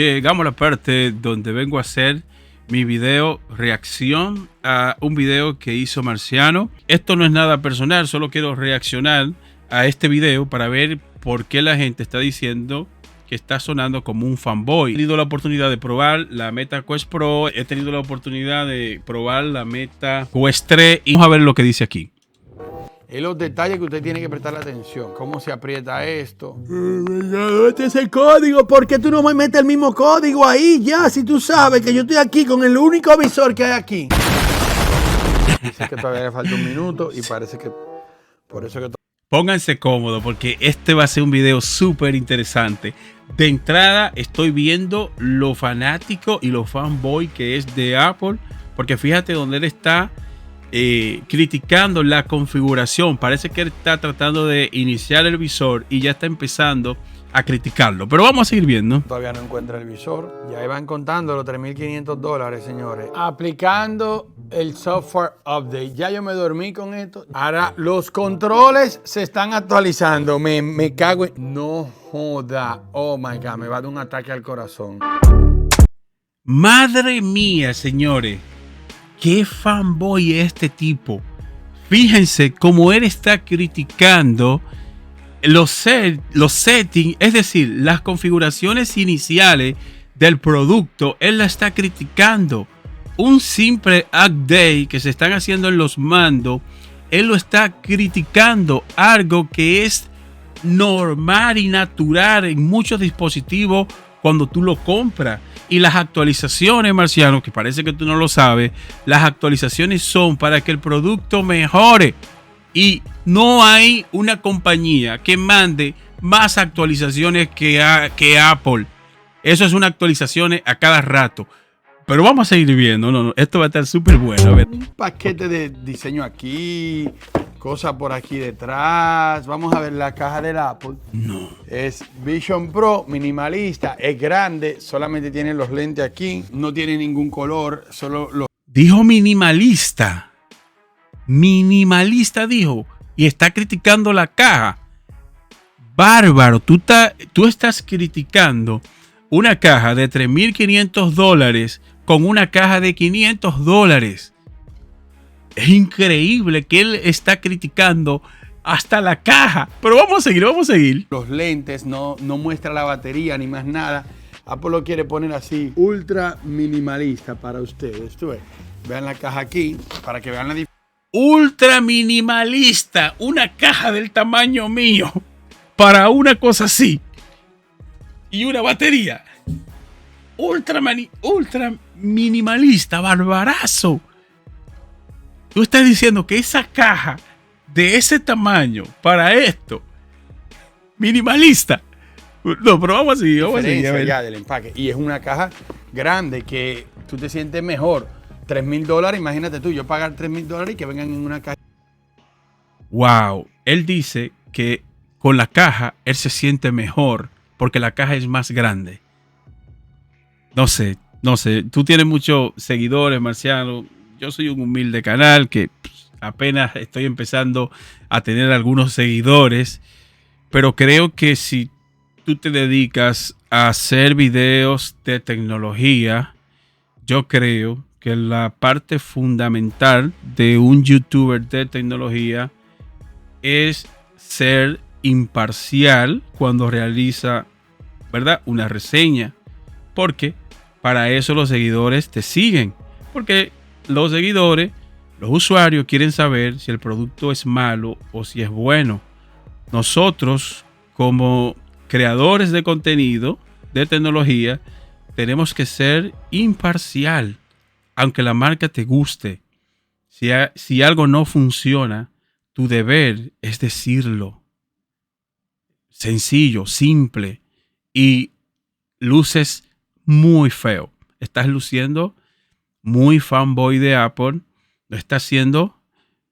Llegamos a la parte donde vengo a hacer mi video reacción a un video que hizo Marciano. Esto no es nada personal, solo quiero reaccionar a este video para ver por qué la gente está diciendo que está sonando como un fanboy. He tenido la oportunidad de probar la Meta Quest Pro, he tenido la oportunidad de probar la Meta Quest 3 y vamos a ver lo que dice aquí. Es los detalles que usted tiene que prestar atención. Cómo se aprieta esto. Este es el código. ¿Por qué tú no me metes el mismo código ahí ya? Si tú sabes que yo estoy aquí con el único visor que hay aquí. Dice que todavía le falta un minuto y parece que por eso que... Pónganse cómodos porque este va a ser un video súper interesante. De entrada estoy viendo lo fanático y lo fanboy que es de Apple. Porque fíjate donde él está criticando la configuración. Parece que él está tratando de iniciar el visor y ya está empezando a criticarlo. Pero vamos a seguir viendo. Todavía no encuentra el visor. Ya van contando los $3,500, señores. Aplicando el software update. Ya yo me dormí con esto. Ahora los controles se están actualizando. Me cago en... No joda. Oh my God. Me va a dar un ataque al corazón. Madre mía, señores. ¿Qué fanboy es este tipo? Fíjense cómo él está criticando los settings, es decir, las configuraciones iniciales del producto. Él la está criticando. Un simple update que se están haciendo en los mandos, él lo está criticando. Algo que es normal y natural en muchos dispositivos cuando tú lo compras. Y las actualizaciones, Marciano, que parece que tú no lo sabes, las actualizaciones son para que el producto mejore. Y no hay una compañía que mande más actualizaciones que Apple. Eso es una actualización a cada rato. Pero vamos a seguir viendo. No, esto va a estar súper bueno. A ver. Un paquete de diseño aquí, cosas por aquí detrás. Vamos a ver la caja del Apple. No. Es Vision Pro, minimalista, es grande, solamente tiene los lentes aquí, no tiene ningún color, solo los... Dijo minimalista. Minimalista dijo. Y está criticando la caja. Bárbaro, tú estás criticando una caja de $3,500 con una caja de $500. Es increíble que él está criticando hasta la caja. Pero vamos a seguir. Los lentes no muestra la batería ni más nada. Apple lo quiere poner así, ultra minimalista para ustedes. Vean la caja aquí para que vean la diferencia. Ultra minimalista, una caja del tamaño mío para una cosa así y una batería. Ultra minimalista, barbarazo. Tú estás diciendo que esa caja de ese tamaño para esto, minimalista. No, pero vamos a seguir. Ya del empaque. Y es una caja grande que tú te sientes mejor. $3,000, imagínate tú, yo pagar $3,000 y que vengan en una caja. Wow, él dice que con la caja él se siente mejor porque la caja es más grande. No sé, tú tienes muchos seguidores, Marciano. Yo soy un humilde canal que apenas estoy empezando a tener algunos seguidores, pero creo que si tú te dedicas a hacer videos de tecnología, yo creo que la parte fundamental de un youtuber de tecnología es ser imparcial cuando realiza, ¿verdad?, una reseña. Porque para eso los seguidores te siguen. Porque los seguidores, los usuarios quieren saber si el producto es malo o si es bueno. Nosotros, como creadores de contenido de tecnología, tenemos que ser imparcial. Aunque la marca te guste, si algo no funciona, tu deber es decirlo. Sencillo, simple. Y luces muy feo. Estás luciendo muy fanboy de Apple. No estás siendo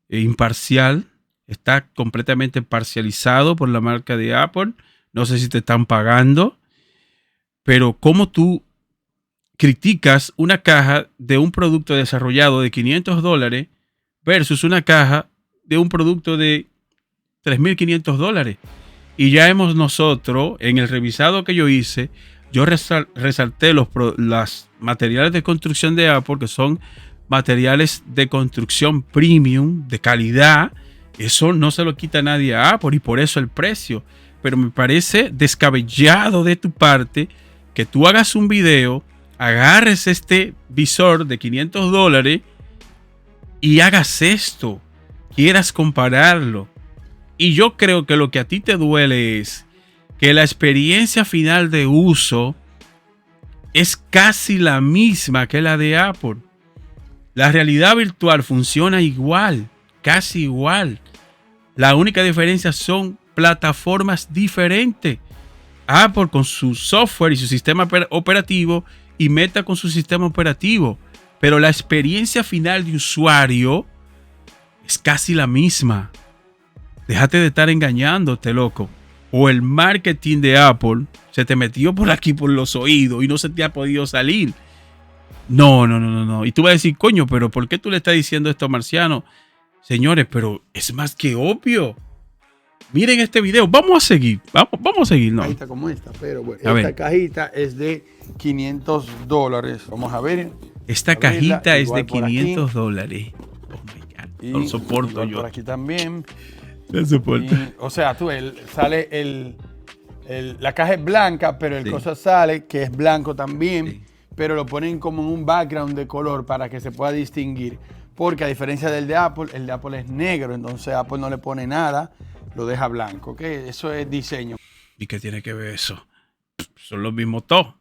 imparcial. Está completamente parcializado por la marca de Apple. No sé si te están pagando. Pero ¿cómo tú criticas una caja de un producto desarrollado de $500 versus una caja de un producto de $3,500? Y ya hemos nosotros, en el revisado que yo hice, yo resalté los materiales de construcción de Apple, que son materiales de construcción premium, de calidad. Eso no se lo quita nadie a Apple y por eso el precio. Pero me parece descabellado de tu parte que tú hagas un video, agarres este visor de $500 y hagas esto, quieras compararlo. Y yo creo que lo que a ti te duele es que la experiencia final de uso es casi la misma que la de Apple. La realidad virtual funciona igual, casi igual. La única diferencia son plataformas diferentes. Apple con su software y su sistema operativo y Meta con su sistema operativo. Pero la experiencia final de usuario es casi la misma. Déjate de estar engañándote, loco. O el marketing de Apple se te metió por aquí por los oídos y no se te ha podido salir. No. Y tú vas a decir, coño, pero ¿por qué tú le estás diciendo esto a Marciano? Señores, pero es más que obvio. Miren este video. Vamos a seguir. Vamos a seguir. No. Cajita como esta, pero bueno. A Esta ver. cajita es de $500. Vamos a ver. Esta Abrirla, cajita es de igual por aquí. $500. Oh my God. Y No lo soporto igual yo. por aquí también. No soporto. O sea, sale la caja es blanca, pero el Sí. cosa sale que es blanco también, Sí. pero lo ponen como en un background de color para que se pueda distinguir. Porque a diferencia del de Apple, el de Apple es negro, entonces Apple no le pone nada, lo deja blanco. ¿Ok? Eso es diseño. ¿Y qué tiene que ver eso? Son los mismos todos.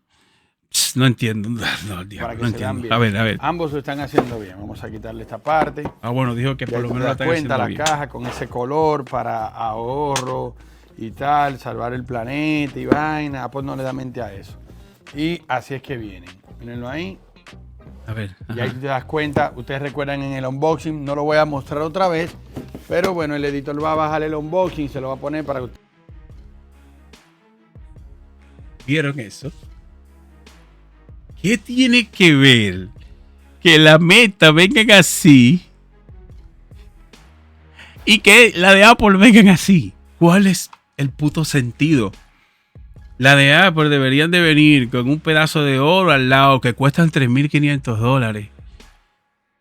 No entiendo. No, Para diablo, que no se vean entiendo. bien. A ver. Ambos lo están haciendo bien. Vamos a quitarle esta parte. Bueno, dijo que Ya por lo tú menos te la das están cuenta haciendo la bien. caja con ese color para ahorro y tal, salvar el planeta y vaina. Apple no le da mente a eso. Y así es que vienen. Mírenlo ahí. A ver. Y ahí Ajá. te das cuenta. Ustedes recuerdan en el unboxing, no lo voy a mostrar otra vez, pero bueno, el editor va a bajar el unboxing, se lo va a poner para que ustedes. ¿Vieron eso? ¿Qué tiene que ver que la Meta vengan así y que la de Apple vengan así? ¿Cuál es el puto sentido? La de Apple deberían de venir con un pedazo de oro al lado que cuestan $3,500.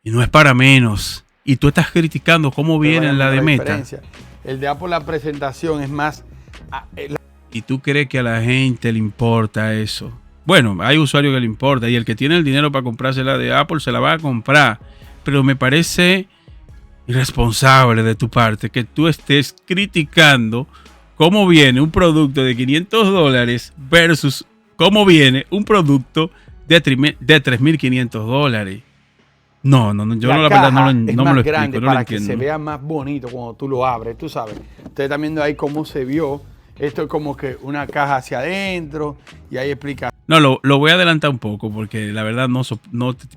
Y no es para menos. Y tú estás criticando cómo viene la de Meta. Diferencia. El de Apple, la presentación es más. ¿Y tú crees que a la gente le importa eso? Bueno, hay usuarios que le importa y el que tiene el dinero para comprarse la de Apple se la va a comprar. Pero me parece irresponsable de tu parte que tú estés criticando cómo viene un producto de $500 versus cómo viene un producto de $3,500. No, yo la verdad no me lo explico, no lo para que se entiendo. vea más bonito cuando tú lo abres, tú sabes. Ustedes están viendo ahí cómo se vio. Esto es como que una caja hacia adentro y ahí explica. No, lo voy a adelantar un poco porque la verdad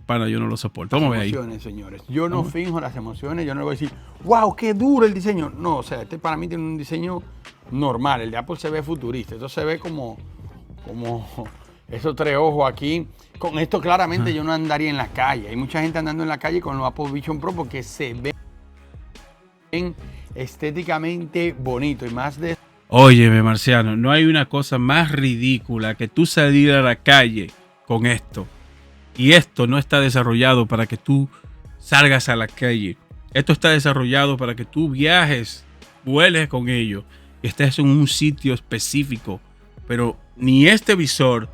pana, yo no lo soporto. Vamos a ver ahí. Emociones, señores. Yo no finjo las emociones, yo no le voy a decir, wow, qué duro el diseño. No, o sea, este para mí tiene un diseño normal. El de Apple se ve futurista. Esto se ve como esos tres ojos aquí. Con esto claramente yo no andaría en la calle. Hay mucha gente andando en la calle con los Apple Vision Pro porque se ven estéticamente bonito y más de... Óyeme, Marciano, no hay una cosa más ridícula que tú salir a la calle con esto. Y esto no está desarrollado para que tú salgas a la calle. Esto está desarrollado para que tú viajes, vueles con ello, y estés en un sitio específico. Pero ni este visor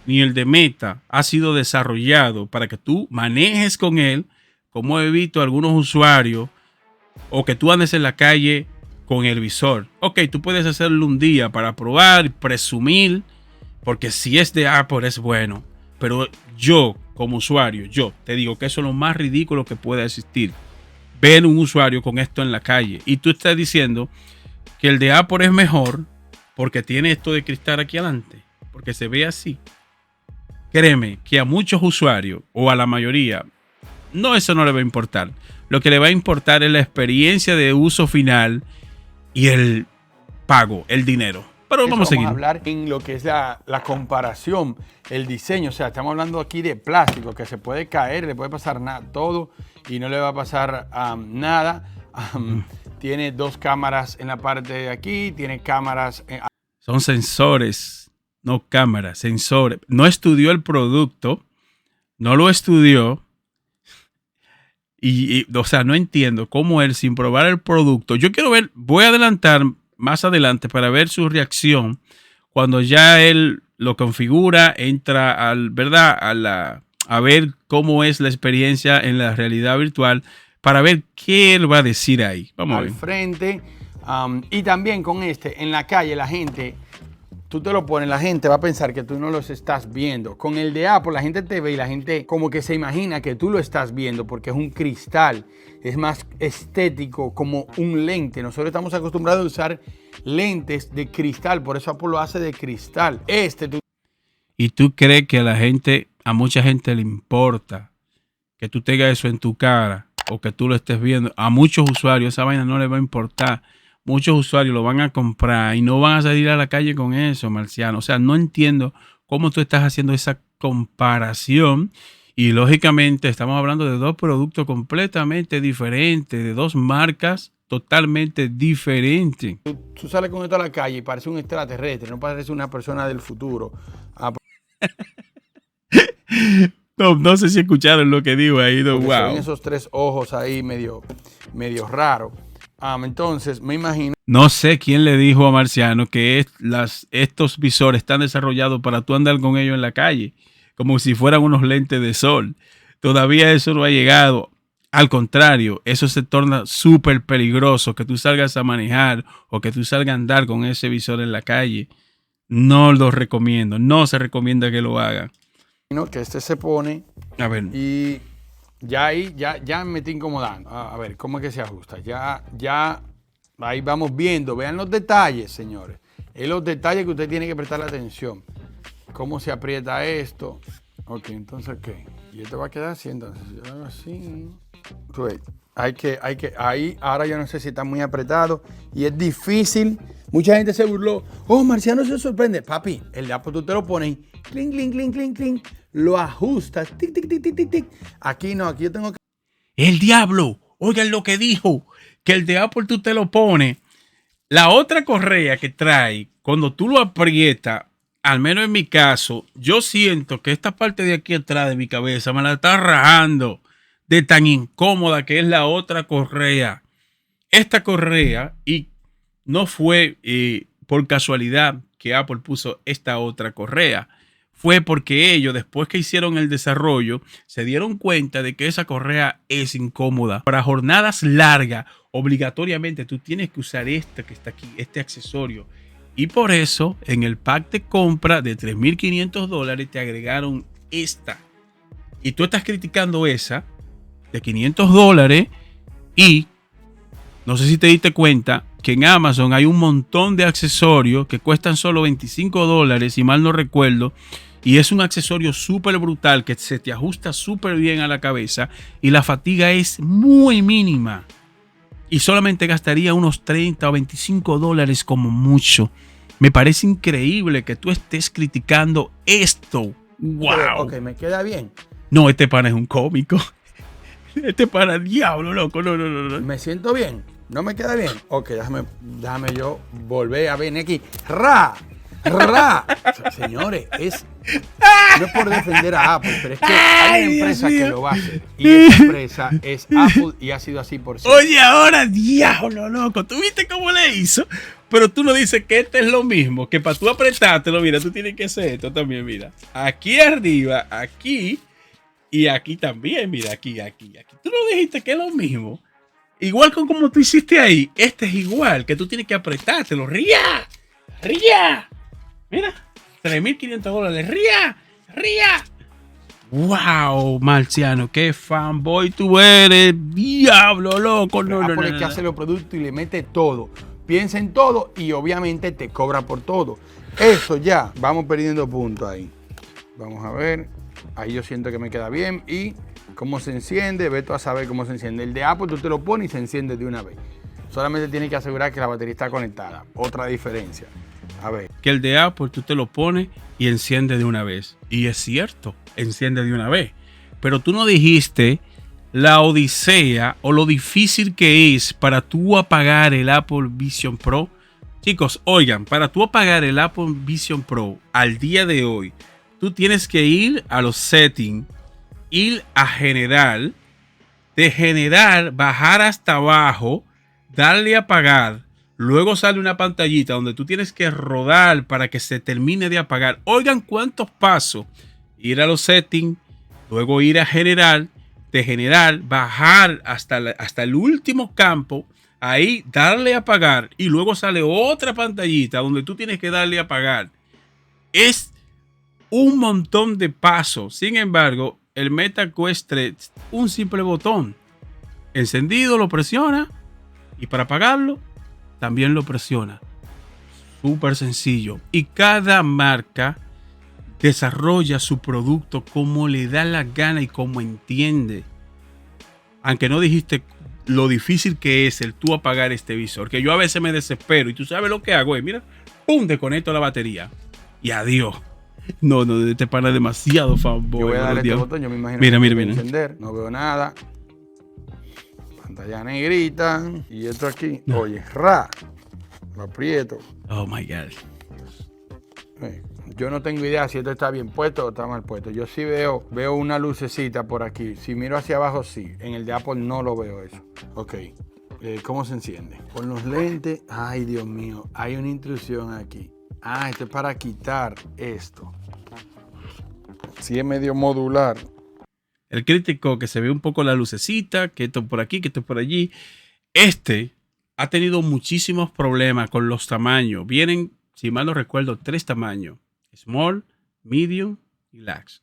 ni el de Meta ha sido desarrollado para que tú manejes con él, como he visto algunos usuarios, o que tú andes en la calle con el visor. Ok, tú puedes hacerlo un día para probar, presumir, porque si es de Apple es bueno. Pero yo, como usuario, yo te digo que eso es lo más ridículo que puede existir. Ver un usuario con esto en la calle. Y tú estás diciendo que el de Apple es mejor porque tiene esto de cristal aquí adelante. Porque se ve así. Créeme que a muchos usuarios, o a la mayoría, eso no le va a importar. Lo que le va a importar es la experiencia de uso final y el pago, el dinero. Pero vamos a seguir. Vamos a hablar en lo que es la comparación, el diseño. O sea, estamos hablando aquí de plástico que se puede caer, le puede pasar todo y no le va a pasar nada. Tiene dos cámaras en la parte de aquí, tiene cámaras... Son sensores no cámaras, sensores. No estudió el producto, no lo estudió. O sea, no entiendo cómo él, sin probar el producto, yo quiero ver, voy a adelantar más adelante para ver su reacción cuando ya él lo configura, entra ¿verdad? A ver cómo es la experiencia en la realidad virtual para ver qué él va a decir ahí. Vamos a ver. Al frente. Y también con en la calle, la gente, tú te lo pones, la gente va a pensar que tú no los estás viendo. Con el de Apple, la gente te ve y la gente como que se imagina que tú lo estás viendo porque es un cristal. Es más estético, como un lente. Nosotros estamos acostumbrados a usar lentes de cristal, por eso Apple lo hace de cristal. ¿Y tú crees que a mucha gente le importa que tú tengas eso en tu cara o que tú lo estés viendo? A muchos usuarios esa vaina no les va a importar. Muchos usuarios lo van a comprar y no van a salir a la calle con eso, Marciano. O sea, no entiendo cómo tú estás haciendo esa comparación. Y lógicamente estamos hablando de dos productos completamente diferentes, de dos marcas totalmente diferentes. Tú sales con esto a la calle y parece un extraterrestre, no parece una persona del futuro. No sé si escucharon lo que digo ahí. Wow. Wow. Esos tres ojos ahí medio raros. Entonces, me imagino. No sé quién le dijo a Marciano que estos visores están desarrollados para tú andar con ellos en la calle, como si fueran unos lentes de sol. Todavía eso no ha llegado. Al contrario, eso se torna súper peligroso, que tú salgas a manejar o que tú salgas a andar con ese visor en la calle. No lo recomiendo, no se recomienda que lo hagan. Que se pone a ver. Y ya ahí, ya me estoy incomodando. A ver, ¿cómo es que se ajusta? Ya, ahí vamos viendo. Vean los detalles, señores. Es los detalles que usted tiene que prestarle atención. ¿Cómo se aprieta esto? Ok, entonces, ¿qué? Y esto va a quedar así, entonces. Yo hago así. Pues, ahí, ahora yo no sé si está muy apretado y es difícil. Mucha gente se burló. Oh, Marciano se sorprende. Papi, el de Apple tú te lo pones, clink, clink, clink, clink, clink, lo ajustas, tic, tic, tic, tic, tic, tic. Aquí no, aquí yo tengo que... El diablo, oigan lo que dijo, que el de Apple tú te lo pones. La otra correa que trae, cuando tú lo aprietas, al menos en mi caso, yo siento que esta parte de aquí atrás de mi cabeza me la está rajando de tan incómoda que es la otra correa. Esta correa, y no fue por casualidad que Apple puso esta otra correa, fue porque ellos, después que hicieron el desarrollo, se dieron cuenta de que esa correa es incómoda. Para jornadas largas, obligatoriamente tú tienes que usar esta que está aquí, este accesorio. Y por eso, en el pack de compra de $3,500 te agregaron esta. Y tú estás criticando esa de $500 y no sé si te diste cuenta que en Amazon hay un montón de accesorios que cuestan solo $25, si mal no recuerdo, y es un accesorio súper brutal que se te ajusta súper bien a la cabeza y la fatiga es muy mínima y solamente gastaría unos $30 o $25 como mucho. Me parece increíble que tú estés criticando esto. ¡Wow! Ok, me queda bien. No, este pana es un cómico. Este pana, diablo, loco. No. Me siento bien. No me queda bien. Ok, déjame yo volver a ver aquí. ¡Ra! Señores, no es por defender a Apple, pero es que hay una empresa que lo va a hacer. Y esa empresa es Apple y ha sido así por siempre. Oye, ahora, diablo, loco. ¿Tú viste cómo le hizo? Pero tú no dices que este es lo mismo. Que para tú apretártelo, mira, tú tienes que hacer esto también, mira. Aquí arriba, aquí y aquí también, mira, aquí. Tú no dijiste que es lo mismo. Igual con como tú hiciste ahí. Este es igual, que tú tienes que apretártelo. ¡Ría! Mira, $3,500. ¡Ría! ¡Wow, Marciano! ¡Qué fanboy tú eres! ¡Diablo, loco! No. Es que hace los productos y le mete todo. Piensa en todo y obviamente te cobra por todo. Eso ya, vamos perdiendo puntos ahí. Vamos a ver. Ahí yo siento que me queda bien. Y cómo se enciende, ve tú a saber cómo se enciende. El de Apple tú te lo pones y se enciende de una vez. Solamente tienes que asegurar que la batería está conectada. Otra diferencia. A ver. Que el de Apple tú te lo pones y enciende de una vez. Y es cierto, enciende de una vez. Pero tú no dijiste la odisea o lo difícil que es para tú apagar el Apple Vision Pro Chicos, oigan, para tú apagar el Apple Vision Pro al día de hoy, tú tienes que ir a los settings, ir a general, de general bajar hasta abajo, darle a apagar. Luego sale una pantallita donde tú tienes que rodar para que se termine de apagar. Oigan cuántos pasos. Ir a los settings, luego ir a general, de general bajar hasta el último campo. Ahí darle a apagar y luego sale otra pantallita donde tú tienes que darle a apagar. Es un montón de pasos. Sin embargo, el Meta Quest 3, un simple botón. Encendido, lo presiona y para apagarlo también lo presiona. Súper sencillo. Y cada marca desarrolla su producto como le da la gana y como entiende. Aunque no dijiste lo difícil que es el tú apagar este visor, que yo a veces me desespero y tú sabes lo que hago, mira, pum, desconecto la batería y adiós. No, este pana es demasiado fanboy. Yo voy a darle este botón, yo me imagino mira, que mira, voy a mira. encender, no veo nada. Pantalla negrita y esto aquí, oye, lo aprieto. Oh my God. Yo no tengo idea si esto está bien puesto o está mal puesto. Yo sí veo una lucecita por aquí. Si miro hacia abajo, sí. En el de Apple no lo veo eso. Ok. ¿Cómo se enciende? Con los lentes. Ay, Dios mío. Hay una intrusión aquí. Ah, esto es para quitar esto. Sí es medio modular. Él criticó que se ve un poco la lucecita, que esto por aquí, que esto por allí. Este ha tenido muchísimos problemas con los tamaños. Vienen, si mal no recuerdo, 3 tamaños. Small, medium y large.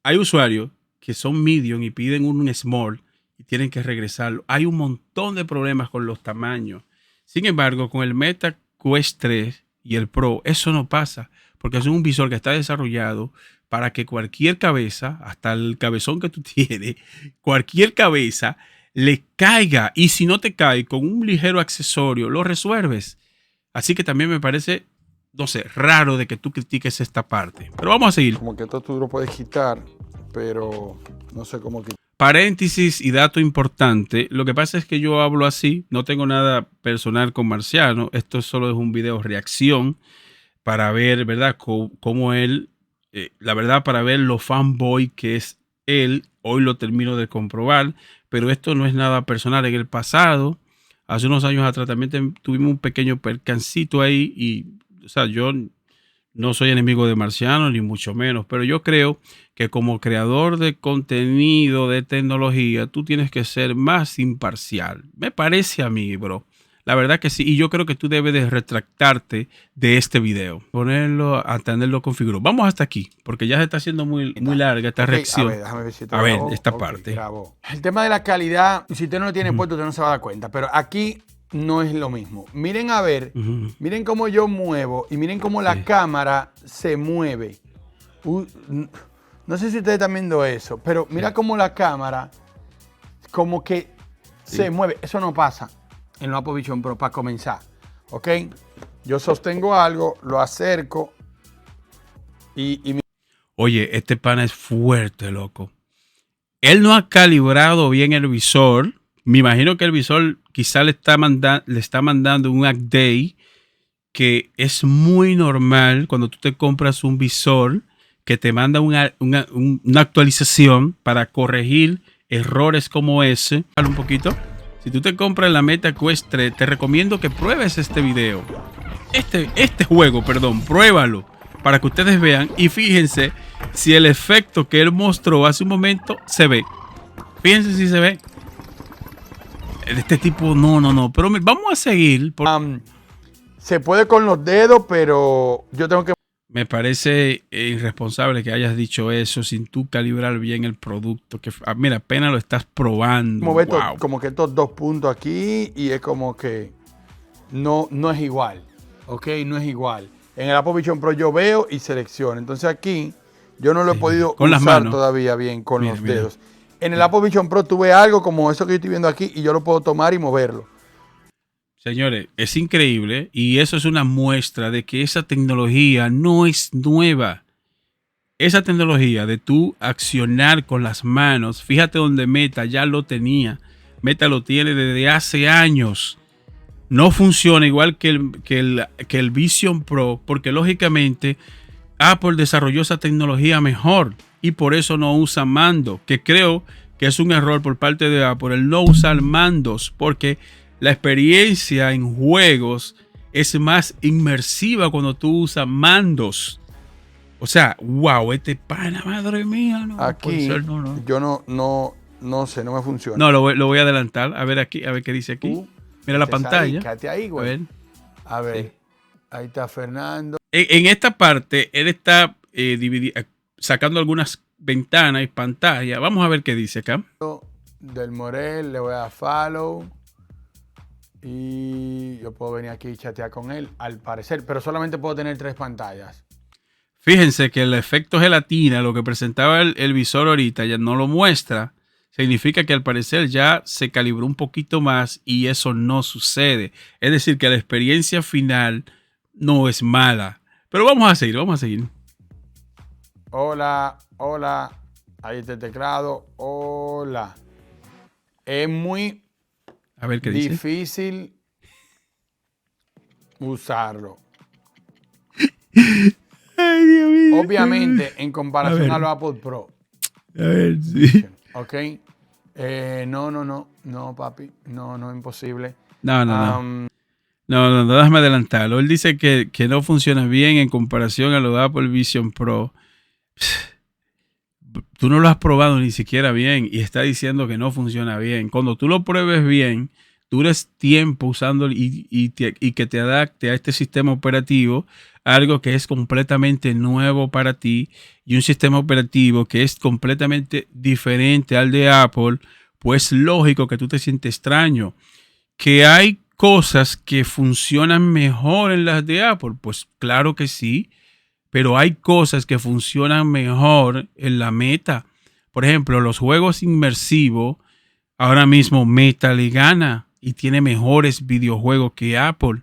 Hay usuarios que son medium y piden un small y tienen que regresarlo. Hay un montón de problemas con los tamaños. Sin embargo, con el Meta Quest 3 y el Pro, eso no pasa, porque es un visor que está desarrollado para que cualquier cabeza, hasta el cabezón que tú tienes, cualquier cabeza le caiga. Y si no te cae, con un ligero accesorio lo resuelves. Así que también me parece, no sé, raro de que tú critiques esta parte. Pero vamos a seguir. Como que esto tú lo puedes quitar, pero no sé cómo quitar. Paréntesis y dato importante. Lo que pasa es que yo hablo así. No tengo nada personal con Marciano. Esto solo es un video reacción para ver, ¿verdad? Cómo él, la verdad, para ver lo fanboy que es él. Hoy lo termino de comprobar. Pero esto no es nada personal. En el pasado, hace unos años atrás, también tuvimos un pequeño percancito ahí y, o sea, yo no soy enemigo de Marciano, ni mucho menos, pero yo creo que como creador de contenido, de tecnología, tú tienes que ser más imparcial. Me parece a mí, bro. La verdad que sí, y yo creo que tú debes de retractarte de este video. Ponerlo, a tenerlo configurado. Vamos hasta aquí, porque ya se está haciendo muy larga esta reacción. A ver, déjame ver si a ver, esta parte. Grabó. El tema de la calidad, si usted no lo tiene puesto, usted no se va a dar cuenta, pero aquí no es lo mismo. Miren a ver, miren cómo yo muevo y miren cómo la cámara se mueve. No sé si ustedes están viendo eso, pero mira cómo la cámara como que se mueve. Eso no pasa en el Apple Vision Pro para comenzar. ¿Ok? Yo sostengo algo, lo acerco y Oye, este pana es fuerte, loco. Él no ha calibrado bien el visor. Me imagino que el visor quizá le está mandando un update, que es muy normal cuando tú te compras un visor que te manda una actualización para corregir errores como ese. Un poquito. Si tú te compras la Meta Quest 3, te recomiendo que pruebes este video. Este juego, perdón, pruébalo para que ustedes vean y fíjense si el efecto que él mostró hace un momento se ve. Fíjense si se ve. Este tipo, no. Pero vamos a seguir. se puede con los dedos, pero yo tengo que... Me parece irresponsable que hayas dicho eso sin tú calibrar bien el producto. Que mira, apenas lo estás probando. Mover como que estos 2 puntos aquí y es como que no es igual. Ok, no es igual. En el Apple Vision Pro yo veo y selecciono. Entonces aquí yo no lo he podido con usar todavía bien con los dedos. En el Apple Vision Pro tuve algo como eso que yo estoy viendo aquí y yo lo puedo tomar y moverlo. Señores, es increíble y eso es una muestra de que esa tecnología no es nueva. Esa tecnología de tú accionar con las manos, fíjate donde Meta ya lo tenía. Meta lo tiene desde hace años. no funciona igual que el Vision Pro, porque lógicamente Apple desarrolló esa tecnología mejor y por eso no usa mando, que creo que es un error por parte de Apple el no usar mandos, porque la experiencia en juegos es más inmersiva cuando tú usas mandos. O sea, wow, este pana, madre mía, no Aquí puede ser, no. yo no sé, no me funciona. No, lo voy a adelantar, a ver aquí, a ver qué dice aquí. Mira la pantalla. Quédate ahí, A güey. ver. A ver, Sí. ahí está Fernando. En esta parte, él está sacando algunas ventanas y pantallas. Vamos a ver qué dice acá. Del Morel, le voy a dar follow. Y yo puedo venir aquí y chatear con él, al parecer, pero solamente puedo tener 3 pantallas. Fíjense que el efecto gelatina, lo que presentaba el visor ahorita, ya no lo muestra. Significa que al parecer ya se calibró un poquito más y eso no sucede. Es decir, que la experiencia final no es mala. Pero vamos a seguir. Hola, hola. Ahí está el teclado. Hola. Es muy A ver qué dice. difícil usarlo. Ay, Dios mío. Obviamente, en comparación A a ver. los Apple Pro. A ver, sí. ¿Ok? No, papi. No, imposible. No, déjame adelantarlo. Él dice que no funciona bien en comparación a lo de Apple Vision Pro. Tú no lo has probado ni siquiera bien y está diciendo que no funciona bien. Cuando tú lo pruebes bien, dures tiempo usándolo y que te adapte a este sistema operativo, algo que es completamente nuevo para ti y un sistema operativo que es completamente diferente al de Apple, pues lógico que tú te sientes extraño. Que hay cosas que funcionan mejor en las de Apple, pues claro que sí. Pero hay cosas que funcionan mejor en la Meta. Por ejemplo, los juegos inmersivos, ahora mismo Meta le gana y tiene mejores videojuegos que Apple.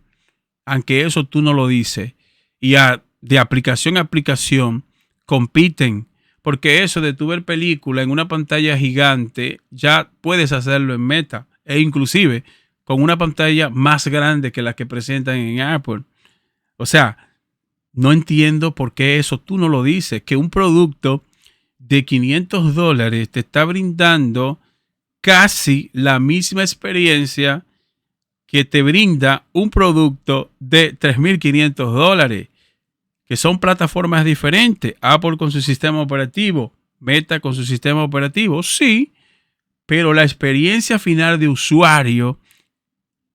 Aunque eso tú no lo dices. Y de aplicación a aplicación compiten. Porque eso de tu ver película en una pantalla gigante, ya puedes hacerlo en Meta. E inclusive con una pantalla más grande que la que presentan en Apple. O sea, no entiendo por qué eso tú no lo dices, que un producto de $500 te está brindando casi la misma experiencia que te brinda un producto de $3,500, que son plataformas diferentes. Apple con su sistema operativo, Meta con su sistema operativo, sí, pero la experiencia final de usuario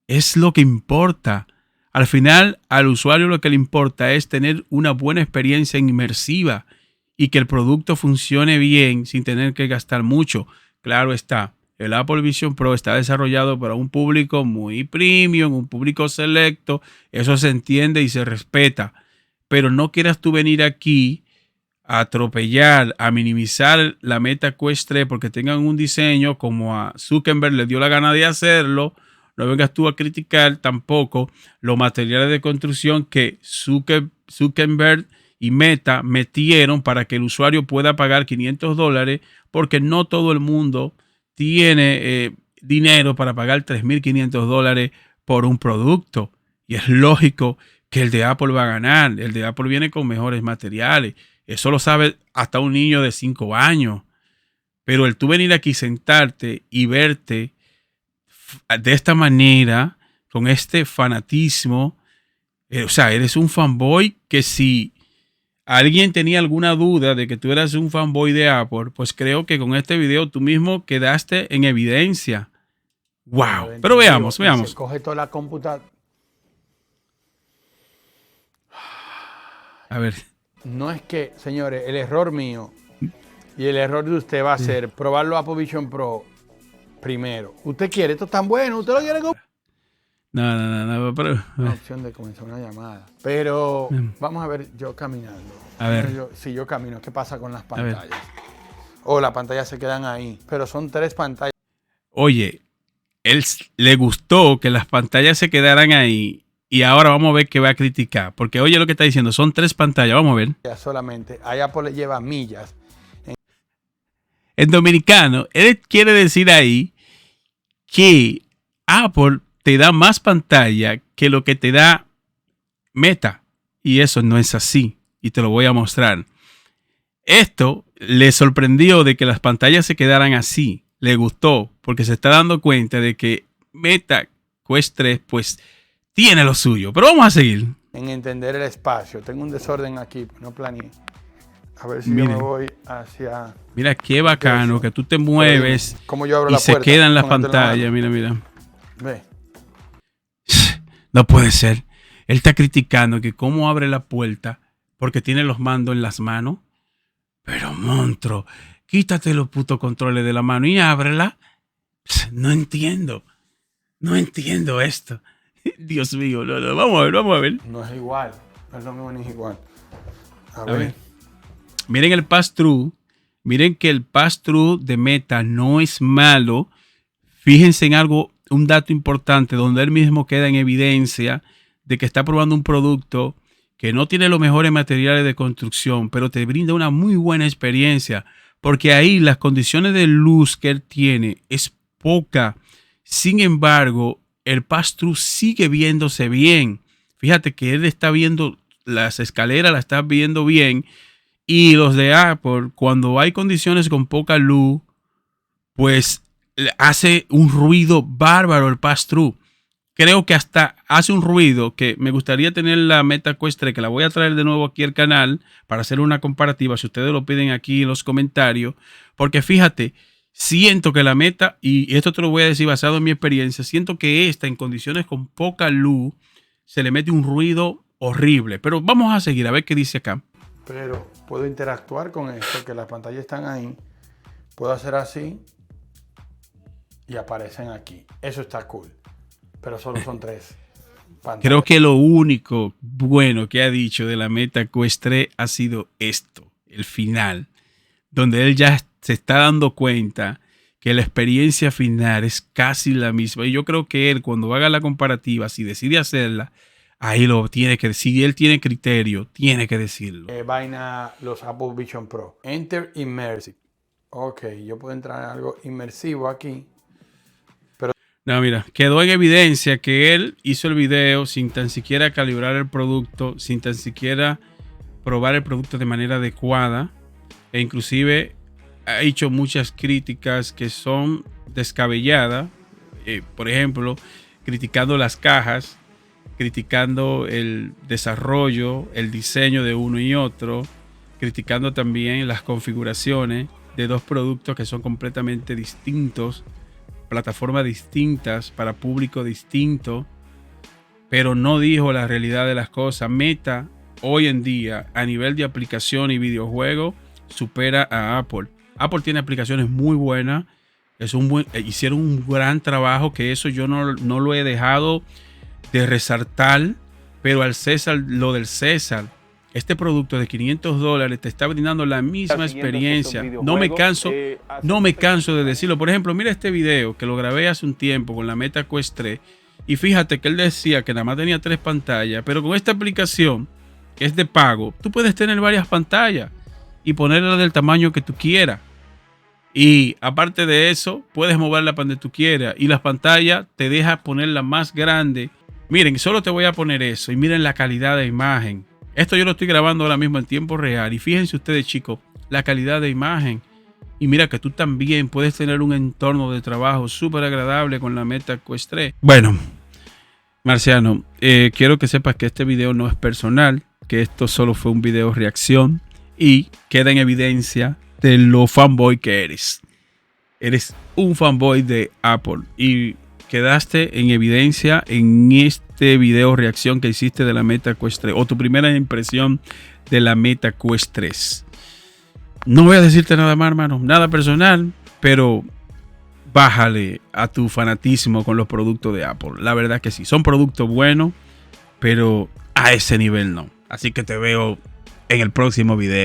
es lo que importa. Al final, al usuario lo que le importa es tener una buena experiencia inmersiva y que el producto funcione bien sin tener que gastar mucho. Claro está, el Apple Vision Pro está desarrollado para un público muy premium, un público selecto. Eso se entiende y se respeta. Pero no quieras tú venir aquí a atropellar, a minimizar la Meta Quest 3 porque tengan un diseño como a Zuckerberg le dio la gana de hacerlo. No vengas tú a criticar tampoco los materiales de construcción que Zuckerberg y Meta metieron para que el usuario pueda pagar $500, porque no todo el mundo tiene dinero para pagar $3,500 por un producto. Y es lógico que el de Apple va a ganar. El de Apple viene con mejores materiales. Eso lo sabe hasta un niño de 5 años. Pero el tú venir aquí, sentarte y verte de esta manera, con este fanatismo, o sea, eres un fanboy que si alguien tenía alguna duda de que tú eras un fanboy de Apple, pues creo que con este video tú mismo quedaste en evidencia. Wow. Pero veamos. Se coge toda la computadora. A ver. No es que, señores, el error mío y el error de usted va a ser probarlo Apple Vision Pro primero. Usted quiere, esto es tan bueno, usted lo quiere comprar. No, pero... Una opción de comenzar una llamada. Pero vamos a ver, yo caminando. A ver. Si yo camino, ¿qué pasa con las pantallas? Las pantallas se quedan ahí, pero son 3 pantallas. Oye, él le gustó que las pantallas se quedaran ahí y ahora vamos a ver qué va a criticar. Porque oye lo que está diciendo, son 3 pantallas, vamos a ver. Solamente, ahí Apple le lleva millas. En dominicano, él quiere decir ahí que Apple te da más pantalla que lo que te da Meta. Y eso no es así. Y te lo voy a mostrar. Esto le sorprendió de que las pantallas se quedaran así. Le gustó porque se está dando cuenta de que Meta Quest 3 pues tiene lo suyo. Pero vamos a seguir. En entender el espacio. Tengo un desorden aquí, no planeé. A ver si Miren, yo me voy hacia... Mira qué bacano que tú te mueves como yo abro y la se puerta, queda en la con el pantalla. teléfono. Mira. Ve. No puede ser. Él está criticando que cómo abre la puerta porque tiene los mandos en las manos. Pero, monstruo, quítate los putos controles de la mano y ábrela. No entiendo esto. Dios mío, no. Vamos a ver. No es igual. No es lo mismo ni es igual. A ver. ver. Miren el pass-through. Miren que el pass-through de Meta no es malo. Fíjense en algo, un dato importante, donde él mismo queda en evidencia de que está probando un producto que no tiene los mejores materiales de construcción, pero te brinda una muy buena experiencia, porque ahí las condiciones de luz que él tiene es poca. Sin embargo, el pass-through sigue viéndose bien. Fíjate que él está viendo las escaleras, la está viendo bien. Y los de Apple, cuando hay condiciones con poca luz, pues hace un ruido bárbaro el pass-through. Creo que hasta hace un ruido que me gustaría tener la Meta Quest 3, que la voy a traer de nuevo aquí al canal para hacer una comparativa, si ustedes lo piden aquí en los comentarios. Porque fíjate, siento que la Meta, y esto te lo voy a decir basado en mi experiencia, siento que esta en condiciones con poca luz se le mete un ruido horrible. Pero vamos a seguir a ver qué dice acá. Pero puedo interactuar con esto, que las pantallas están ahí. Puedo hacer así y aparecen aquí. Eso está cool. Pero solo son 3 pantallas. Creo que lo único bueno que ha dicho de la Meta Quest 3 ha sido esto, el final, donde él ya se está dando cuenta que la experiencia final es casi la misma. Y yo creo que él, cuando haga la comparativa, si decide hacerla, ahí lo tiene que decir. Si él tiene criterio, tiene que decirlo. Vaina los Apple Vision Pro. Enter Immersive. Ok, yo puedo entrar en algo inmersivo aquí. No, mira, quedó en evidencia que él hizo el video sin tan siquiera calibrar el producto, sin tan siquiera probar el producto de manera adecuada. E inclusive ha hecho muchas críticas que son descabelladas. Por ejemplo, criticando las cajas, criticando el desarrollo, el diseño de uno y otro, criticando también las configuraciones de dos productos que son completamente distintos, plataformas distintas para público distinto, pero no dijo la realidad de las cosas. Meta hoy en día a nivel de aplicación y videojuego supera a Apple. Apple tiene aplicaciones muy buenas, hicieron un gran trabajo, que eso yo no lo he dejado de resaltar, pero al César lo del César. Este producto de $500 te está brindando la misma experiencia. No me canso de decirlo. Por ejemplo, mira este video que lo grabé hace un tiempo con la Meta Quest 3. Y fíjate que él decía que nada más tenía 3 pantallas. Pero con esta aplicación, que es de pago, tú puedes tener varias pantallas y ponerla del tamaño que tú quieras. Y aparte de eso, puedes moverla para donde tú quieras. Y las pantallas te deja ponerla más grande. Miren, solo te voy a poner eso. Y miren la calidad de imagen. Esto yo lo estoy grabando ahora mismo en tiempo real. Y fíjense ustedes, chicos, la calidad de imagen. Y mira que tú también puedes tener un entorno de trabajo súper agradable con la Meta Quest 3. Bueno, Marciano, quiero que sepas que este video no es personal, que esto solo fue un video reacción y queda en evidencia de lo fanboy que eres. Eres un fanboy de Apple y quedaste en evidencia en este video reacción que hiciste de la Meta Quest 3 o tu primera impresión de la Meta Quest 3. No voy a decirte nada más, hermano, nada personal, pero bájale a tu fanatismo con los productos de Apple. La verdad que sí, son productos buenos, pero a ese nivel no. Así que te veo en el próximo video.